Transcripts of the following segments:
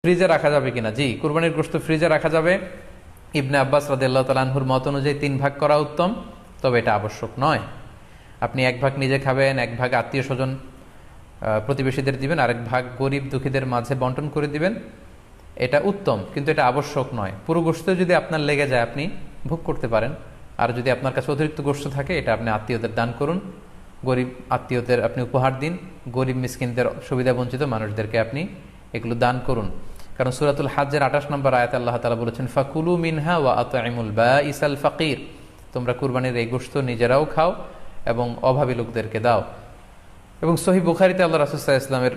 ফ্রিজে রাখা যাবে কিনা? জি, কুরবানির গোশত ফ্রিজে রাখা যাবে। ইবনে আব্বাস রাদিয়াল্লাহু তাআলা আনহুর মত অনুযায়ী 3 ভাগ করা উত্তম, তবে এটা আবশ্যক নয়। আপনি 1 ভাগ নিজে খাবেন, 1 ভাগ আত্মীয় স্বজন প্রতিবেশীদের দিবেন, আরেক ভাগ গরিব দুঃখীদের মাঝে বন্টন করে দিবেন, এটা উত্তম, কিন্তু এটা আবশ্যক নয়। পুরো গোশত যদি আপনার লেগে যায় আপনি ভোগ করতে পারেন, আর যদি আপনার কাছে অতিরিক্ত গোশত থাকে এটা আপনি আত্মীয়দের দান করুন, গরিব আত্মীয়দের আপনি উপহার দিন, গরিব মিসকিনদের সুবিধা বঞ্চিত মানুষদেরকে আপনি এগুলো দান করুন। কারণ সূরাতুল হজ্জের 28 নম্বর আয়াতে আল্লাহ তাআলা বলেছেন, ফাকুলু মিনহা ওয়া আত'ইমুল বাঈসাল ফাকির, তোমরা কুরবানির এই গোশত নিজেরাও খাও এবং অভাবী লোকদেরকে দাও। এবং সহিহ বুখারীতে আল্লাহ রাসূল সাল্লাল্লাহু আলাইহি ওয়াসাল্লামের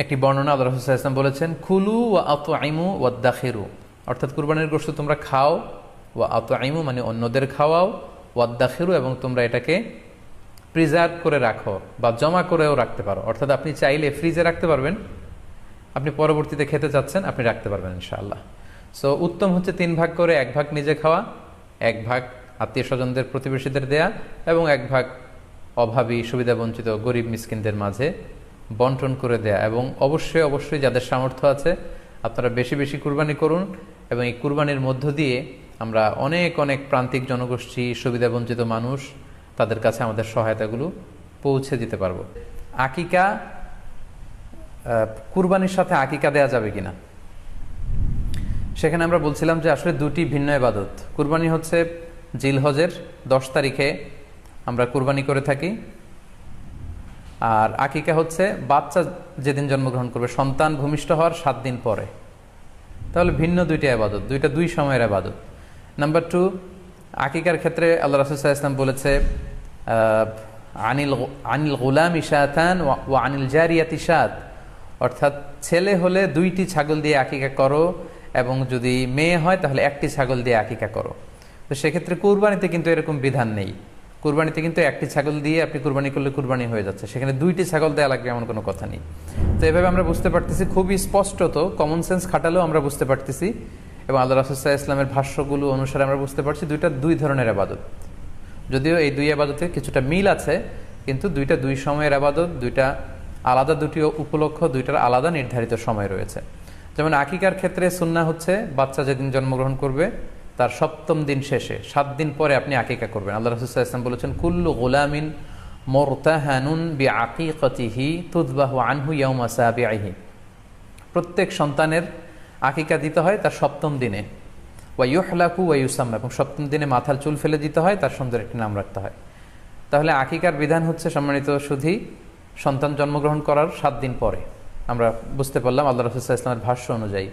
একটি বর্ণনা, আল্লাহ রাসূল সাল্লাল্লাহু আলাইহি ওয়াসাল্লাম বলেছেন, কুলু ওয়া আত'ইমু ওয়াদ্দাখিরু, অর্থাৎ কুরবানির গোশত তোমরা খাও, ওয়া আত'ইমু মানে অন্যদের খাওয়াও, ওয়াদ্দাখিরু এবং তোমরা এটাকে প্রিজার্ভ করে রাখো বা জমা করেও রাখতে পারো। অর্থাৎ আপনি চাইলে ফ্রিজে রাখতে পারবেন, আপনি পরবর্তীতে খেতে চাচ্ছেন আপনি রাখতে পারবেন ইনশাআল্লাহ। সো উত্তম হচ্ছে 3 ভাগ করে 1 ভাগ নিজে খাওয়া, 1 ভাগ আত্মীয় স্বজনদের প্রতিবেশীদের দেয়া এবং 1 ভাগ অভাবী সুবিধা বঞ্চিত গরিব মিসকিনদের মাঝে বন্টন করে দেয়া। এবং অবশ্যই অবশ্যই যাদের সামর্থ্য আছে আপনারা বেশি বেশি কুরবানি করুন, এবং এই কুরবানির মধ্য দিয়ে আমরা অনেক অনেক প্রান্তিক জনগোষ্ঠী, সুবিধা বঞ্চিত মানুষ, তাদের কাছে আমাদের সহায়তাগুলো পৌঁছে দিতে পারবো। আকিকা, কুরবানির সাথে আকিকা দেয়া যাবে কিনা, সেখানে আমরা বলছিলাম যে আসলে দুটি ভিন্ন ইবাদত। কুরবানি হচ্ছে জিলহজের 10 তারিখে আমরা কুরবানি করে থাকি, আর আকিকা হচ্ছে বাচ্চা যেদিন জন্মগ্রহণ করবে, সন্তান ভূমিষ্ঠ হওয়ার 7 দিন পরে। তাহলে ভিন্ন দুইটা ইবাদত, দুই সময়ের ইবাদত। নাম্বার 2, আকিকার ক্ষেত্রে আল্লাহ রাসূল সাল্লাল্লাহু আলাইহি ওয়াসাল্লাম বলেছে, আনিল গুলামি শাতান ওয়া আনিল জারিয়াতি শাত, অর্থাৎ ছেলে হলে 2টি ছাগল দিয়ে আকিকা করো, এবং যদি মেয়ে হয় তাহলে 1টি ছাগল দিয়ে আকিকা করো। তো সেক্ষেত্রে কুরবানিতে কিন্তু এরকম বিধান নেই। কুরবানিতে কিন্তু 1টি ছাগল দিয়ে আপনি কুরবানি করলে কুরবানি হয়ে যাচ্ছে, সেখানে 2টি ছাগল দেওয়া লাগবে এমন কোনো কথা নেই। তো এভাবে আমরা বুঝতে পারতেছি, খুবই স্পষ্টত কমন সেন্স খাটালেও আমরা বুঝতে পারতেছি, এবং আল্লাহ রাসূল সাল্লাল্লাহু আলাইহি ওয়াসাল্লামের ভাষ্যগুলো অনুসারে আমরা বুঝতে পারছি দুইটা 2 ধরনের ইবাদত। যদিও এই 2 ইবাদতে কিছুটা মিল আছে, কিন্তু দুইটা 2 সময়ের ইবাদত, দুইটা আলাদা, দুটি উপলক্ষ, দুইটার আলাদা নির্ধারিত সময় রয়েছে। যেমন আকিকার ক্ষেত্রে সুন্নাহ হচ্ছে বাচ্চা যেদিন জন্মগ্রহণ করবে তার 7ম দিন শেষে 7 দিন পরে আপনি আকিকা করবেন। আল্লাহ রাসূল সাল্লাল্লাহু আলাইহি ওয়াসাল্লাম বলেছেন, কুল্লু গুলামিন মুরতাহানুন বিআকিকাতিহি তুযবাহু আনহু ইয়াওমা সাবিহি, প্রত্যেক সন্তানের আকিকা দিতে হয় তার 7ম দিনে, ওয়া ইউহলাকু ওয়া ইউসাম্মা, এবং 7ম দিনে মাথার চুল ফেলে দিতে হয়, তার সুন্দর একটি নাম রাখতে হয়। তাহলে আকিকার বিধান হচ্ছে সম্মানিত শুধু সন্তান জন্মগ্রহণ করার 7 দিন পরে। আমরা বুঝতে পারলাম আল্লাহ রাসূল সাল্লাল্লাহু আলাইহি ওয়াসাল্লামের ভাষ্য অনুযায়ী,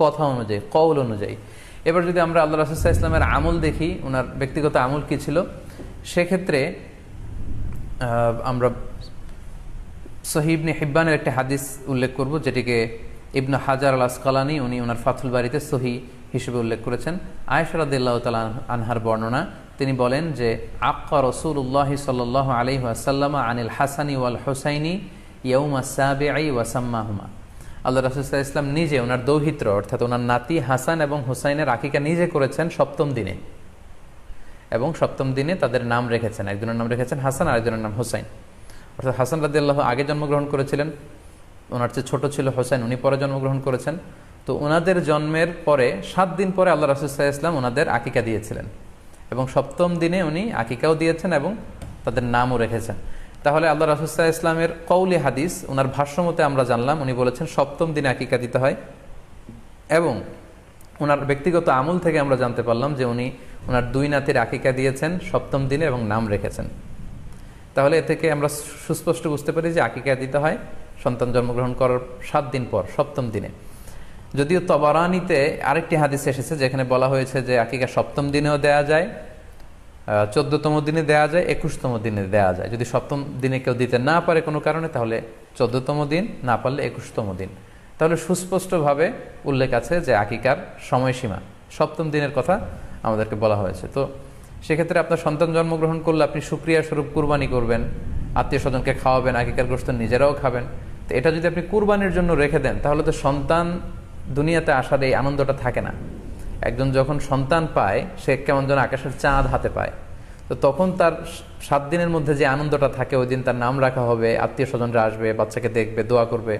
কথা অনুযায়ী, কওল অনুযায়ী। এবার যদি আমরা আল্লাহ রাসূল সাল্লাল্লাহু আলাইহি ওয়াসাল্লামের আমল দেখি, ওনার ব্যক্তিগত আমল কী ছিল, সেক্ষেত্রে আমরা সহিহ ইবনে হিব্বানের একটি হাদিস উল্লেখ করব, যেটিকে ইবনে হাজার আল আসকালানি উনি ওনার ফাথুল বারিতে সহিহ হিসেবে উল্লেখ করেছেন। আয়েশা রাদিয়াল্লাহু তাআলা আনহার বর্ণনা, তিনি বলেন যে আক্কা রাসূলুল্লাহ সাল্লাল্লাহু আলাইহি ওয়াসাল্লাম আনিল হাসানি ওয়াল হুসাইনি ইয়াউমা সাবিঈ ওয়া সাম্মাহুমা, আল্লাহ রাসূল সাল্লাল্লাহু আলাইহি ওয়াসাল্লাম নিজে ওনার দৌহিত্র অর্থাৎ ওনার নাতি হাসান এবং হুসাইনের আকিকা নিজে করেছেন 7ম দিনে, এবং 7ম দিনে তাদের নাম রেখেছেন, একজনের নাম রেখেছেন হাসান আর একজনের নাম হুসাইন। অর্থাৎ হাসান রাদিয়াল্লাহু আগে জন্মগ্রহণ করেছিলেন, ওনার চেয়ে ছোট ছিল হুসাইন, উনি পরে জন্মগ্রহণ করেছেন। তো ওনাদের জন্মের পরে 7 দিন পরে আল্লাহ রাসূল সাল্লাল্লাহু আলাইহি ওয়াসাল্লাম ওনাদের আকিকা দিয়েছিলেন, এবং 7ম দিনে উনি আকিকাও দিয়েছেন এবং তাদের নামও রেখেছেন। তাহলে আল্লাহ রাসূল সাল্লাল্লাহু আলাইহি ওয়াসাল্লামের কওলি হাদিস, ওনার ভাষ্যমতে আমরা জানলাম উনি বলেছেন 7ম দিনে আকিকা দিতে হয়, এবং ওনার ব্যক্তিগত আমল থেকে আমরা জানতে পারলাম যে উনি ওনার 2 নাতির আকিকা দিয়েছেন 7ম দিনে এবং নাম রেখেছেন। তাহলে এ থেকে আমরা সুস্পষ্ট বুঝতে পারি যে আকিকা দিতে হয় সন্তান জন্মগ্রহণ করার 7 দিন পর, 7ম দিনে। যদিও তবারানিতে আরেকটি হাদিস এসেছে যেখানে বলা হয়েছে যে আকিকা 7ম দিনেও দেয়া যায়, 14তম দিনে দেয়া যায়, 21তম দিনে দেয়া যায়। যদি 7ম দিনে কেউ দিতে না পারে কোনো কারণে, তাহলে 14তম দিন, না পারলে 21তম দিন। তাহলে সুস্পষ্টভাবে উল্লেখ আছে যে আকিকার সময়সীমা 7ম দিনের কথা আমাদেরকে বলা হয়েছে। তো সেক্ষেত্রে আপনার সন্তান জন্মগ্রহণ করলে আপনি শুকরিয়া স্বরূপ কুরবানি করবেন, আত্মীয় স্বজনকে খাওয়াবেন, আকিকার গোশত নিজেরাও খাবেন। তো এটা যদি আপনি কুরবানির জন্য রেখে দেন তাহলে তো সন্তান দুনিয়াতে আসার এই আনন্দটা থাকে না। একজন যখন সন্তান পায় সে কেমন যেন আকাশের চাঁদ হাতে পায়, তো তখন তার 7 দিনের মধ্যে যে আনন্দটা থাকে, ওই দিন তার নাম রাখা হবে, আত্মীয় স্বজনরা আসবে, বাচ্চাকে দেখবে, দোয়া করবে,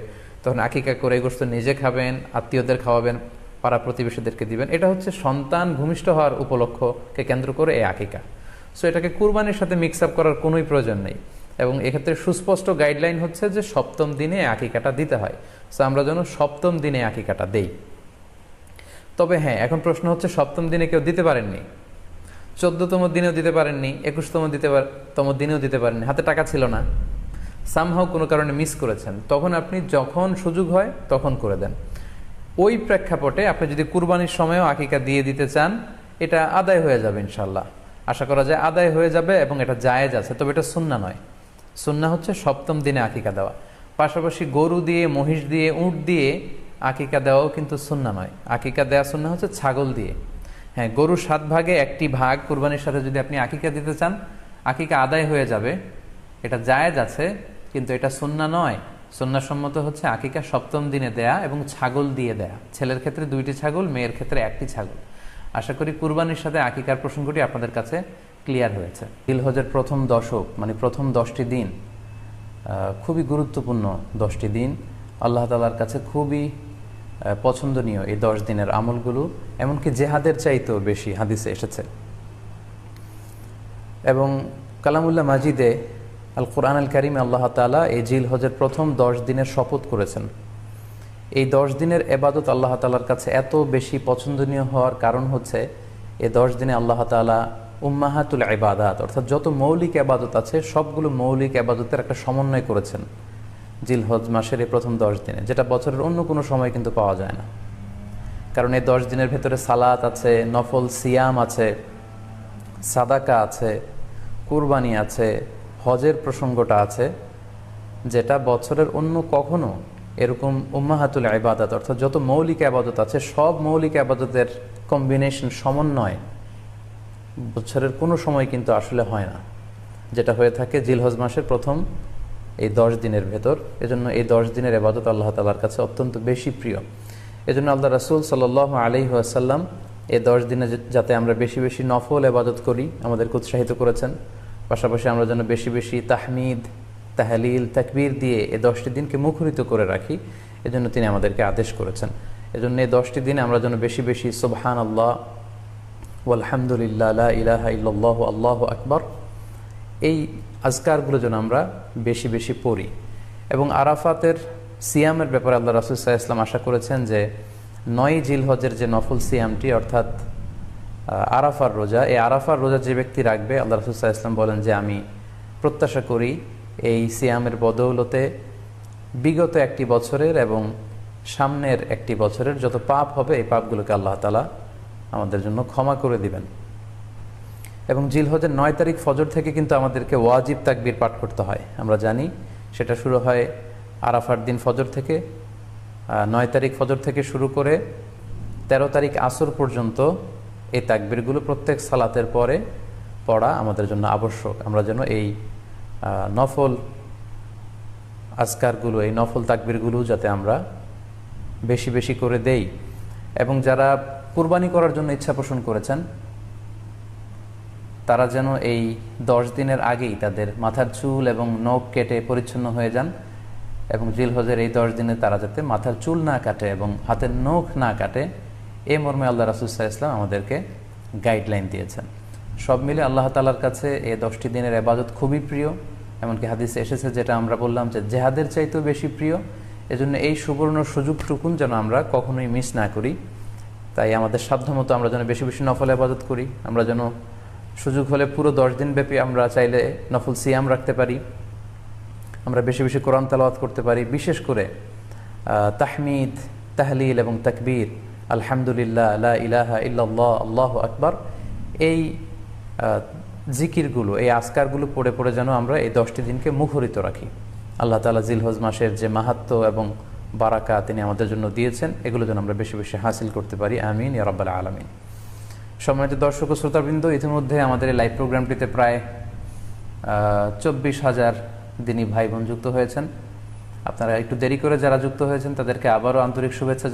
তখন আকিকা করে গোশত নিজে খাবেন, আত্মীয়দের খাওয়াবেন, পাড়া প্রতিবেশীদেরকে দিবেন। এটা হচ্ছে সন্তান ভূমিষ্ঠ হওয়ার উপলক্ষকে কেন্দ্র করে এই আকিকা। সো এটাকে কুরবানির সাথে মিক্স আপ করার কোনোই প্রয়োজন নেই, এবং এক্ষেত্রে সুস্পষ্ট গাইডলাইন হচ্ছে যে সপ্তম দিনে আকিকাটা দিতে হয়। সো আমরা যেন সপ্তম দিনে আকিকাটা দেই। তবে হ্যাঁ, এখন প্রশ্ন হচ্ছে সপ্তম দিনে কেউ দিতে পারেননি, 14তম দিনেও দিতে পারেননি, 21তম দিনেও দিতে পারেননি, হাতে টাকা ছিল না, সামহাও কোনো কারণে মিস করেছেন, তখন আপনি যখন সুযোগ হয় তখন করে দেন। ওই প্রেক্ষাপটে আপনি যদি কুরবানির সময়ও আকিকা দিয়ে দিতে চান, এটা আদায় হয়ে যাবে ইনশাল্লাহ। আশা করা যায় আদায় হয়ে যাবে, এবং এটা জায়েজ আছে। তবে এটা সুন্নাহ নয়। সুন্নাহ হচ্ছে সপ্তম দিনে আকিকা দেওয়া। পাশাপাশি গরু দিয়ে, মহিষ দিয়ে, উট দিয়ে আকিকা দেওয়াও কিন্তু সুন্নাহ নয়। আকিকা দেওয়া সুন্নাহ হচ্ছে ছাগল দিয়ে। হ্যাঁ, গরুর 7 ভাগে একটি ভাগ কুরবানির সাথে যদি আপনি আকিকা দিতে চান, আকিকা আদায় হয়ে যাবে, এটা জায়েজ আছে, কিন্তু এটা সুন্নাহ নয়। সুন্নাহসম্মত হচ্ছে আকিকা সপ্তম দিনে দেয়া এবং ছাগল দিয়ে দেয়া। ছেলের ক্ষেত্রে 2টি ছাগল, মেয়ের ক্ষেত্রে 1টি ছাগল। আশা করি কুরবানির সাথে আকিকার প্রসঙ্গটি আপনাদের কাছে ক্লিয়ার হয়েছে। জিলহজের প্রথম দশক, মানে প্রথম 10টি দিন খুবই গুরুত্বপূর্ণ 10টি দিন। আল্লাহ তাআলার কাছে খুবই পছন্দনীয় এই 10 দিনের আমলগুলো, এমনকি জেহাদের চাইতেও বেশি হাদিসে এসেছে। এবং কালামুল্লাহ মাজিদে আল কোরআন আল কারিমে আল্লাহ তাআলা এই জিলহজের প্রথম 10 দিনের শপথ করেছেন। এই 10 দিনের এবাদত আল্লাহ তাআলার কাছে এত বেশি পছন্দনীয় হওয়ার কারণ হচ্ছে, এই 10 দিনে আল্লাহ তাআলা উম্মাহাতুল ইবাদাত, অর্থাৎ যত মৌলিক এবাদত আছে সবগুলো মৌলিক এবাদতের একটা সমন্বয় করেছেন জিলহজ মাসের এই প্রথম 10 দিনে, যেটা বছরের অন্য কোনো সময় কিন্তু পাওয়া যায় না। কারণ এই 10 দিনের ভেতরে সালাত আছে, নফল সিয়াম আছে, সাদাকা আছে, কুরবানি আছে, হজের প্রসঙ্গটা আছে, যেটা বছরের অন্য কখনো এরকম উম্মাহাতুল ইবাদত, অর্থাৎ যত মৌলিক আবাদত আছে সব মৌলিক আবাদতের কম্বিনেশন, সমন্বয় বছরের কোনো সময় কিন্তু আসলে হয় না, যেটা হয়ে থাকে জিলহজ মাসের প্রথম এই 10 দিনের ভেতর। এজন্য এই 10 দিনের ইবাদত আল্লাহ তাআলার কাছে অত্যন্ত বেশি প্রিয়। এজন্য আল্লাহ রাসূল সাল্লাল্লাহু আলাইহি ওয়াসাল্লাম এই 10 দিনে যাতে আমরা বেশি বেশি নফল ইবাদত করি আমাদেরকে উৎসাহিত করেছেন। পাশাপাশি আমরা যেন বেশি বেশি তাহমিদ, তাহলিল, তাকবীর দিয়ে এই 10টি দিনকে মুখরিত করে রাখি, এজন্য তিনি আমাদেরকে আদেশ করেছেন। এজন্য এই 10টি দিনে আমরা যেন বেশি বেশি সুবহানাল্লাহ ওয়ালহামদুলিল্লাহ লা ইলাহা ইল্লাল্লাহু আল্লাহু আকবার, এই আজকারগুলো যেন আমরা বেশি বেশি পড়ি। এবং আরাফাতের সিয়ামের ব্যাপারে আল্লাহ রাসূল সাল্লাল্লাহু আলাইহি ওয়াসাল্লাম আশা করেছেন যে 9 জিলহজের যে নফল সিয়ামটি, অর্থাৎ আরাফার রোজা, এই আরাফার রোজা যে ব্যক্তি রাখবে, আল্লাহ রাসূল সাল্লাল্লাহু আলাইহি ওয়াসাল্লাম বলেন যে আমি প্রত্যাশা করি এই সিয়ামের বদৌলতে বিগত একটি বছরের এবং সামনের একটি বছরের যত পাপ হবে এই পাপগুলোকে আল্লাহ তাআলা আমাদের জন্য ক্ষমা করে দিবেন। এবং জিলহজের 9 তারিখ ফজর থেকে কিন্তু আমাদেরকে ওয়াজিব তাকবীর পাঠ করতে হয়, আমরা জানি। সেটা শুরু হয় আরাফার দিন ফজর থেকে, 9 তারিখ ফজর থেকে শুরু করে 13 তারিখ আসর পর্যন্ত এই তাকবীরগুলো প্রত্যেক সালাতের পরে পড়া আমাদের জন্য আবশ্যক। আমরা যেন এই নফল আজকারগুলো, এই নফল তাকবীরগুলো যাতে আমরা বেশি বেশি করে দেই। এবং যারা কুরবানি করার জন্য ইচ্ছা পোষণ করেছেন তারা যেন এই 10 দিনের আগেই তাদের মাথার চুল এবং নখ কেটে পরিচ্ছন্ন হয়ে যান, এবং জিলহজের এই 10 দিনে তারা যাতে মাথার চুল না কাটে এবং হাতের নখ না কাটে, এই মর্মে আল্লাহ রাসূল সাল্লাল্লাহু আলাইহি ওয়াসাল্লাম আমাদেরকে গাইডলাইন দিয়েছেন। সব মিলে আল্লাহ তাআলার কাছে এই 10টি দিনের ইবাদত খুবই প্রিয়। এমনকি হাদিসে এসেছে, যেটা আমরা বললাম, যে জেহাদের চাইতেও বেশি প্রিয়। এজন্য এই সুবর্ণ সুযোগটুকুন যেন আমরা কখনোই মিস না করি। তাই আমাদের সাধ্যমতো আমরা যেন বেশি বেশি নফল ইবাদত করি। আমরা যেন সুযোগ হলে পুরো 10 দিন ব্যাপী আমরা চাইলে নফল সিয়াম রাখতে পারি, আমরা বেশি বেশি কোরআন তেলাওয়াত করতে পারি। বিশেষ করে তাহমিদ, তাহলিল এবং তাকবীর, আলহামদুলিল্লাহ, লা ইলাহা ইল্লাল্লাহ, আল্লাহু আকবার, এই জিকিরগুলো, এই আজকারগুলো পড়ে পড়ে যেন আমরা এই 10টি দিনকে মুখরিত রাখি। আল্লাহ তাআলা জিলহজ মাসের যে মাহাত্ম্য এবং বারাকা তিনি আমাদের জন্য দিয়েছেন, এগুলো যেন আমরা বেশি বেশি হাসিল করতে পারি। আমিন ইয়া রাব্বাল আলামিন। সম্মানিত দর্শক ও শ্রোতাবৃন্দ, ইতিমধ্যে আমাদের এই লাইভ প্রোগ্রামটিতে প্রায় 24,000 দিনী ভাই বোন যুক্ত হয়েছেন। আপনারা একটু দেরি করে যারা যুক্ত হয়েছেন তাদেরকে আবারও আন্তরিক শুভেচ্ছা।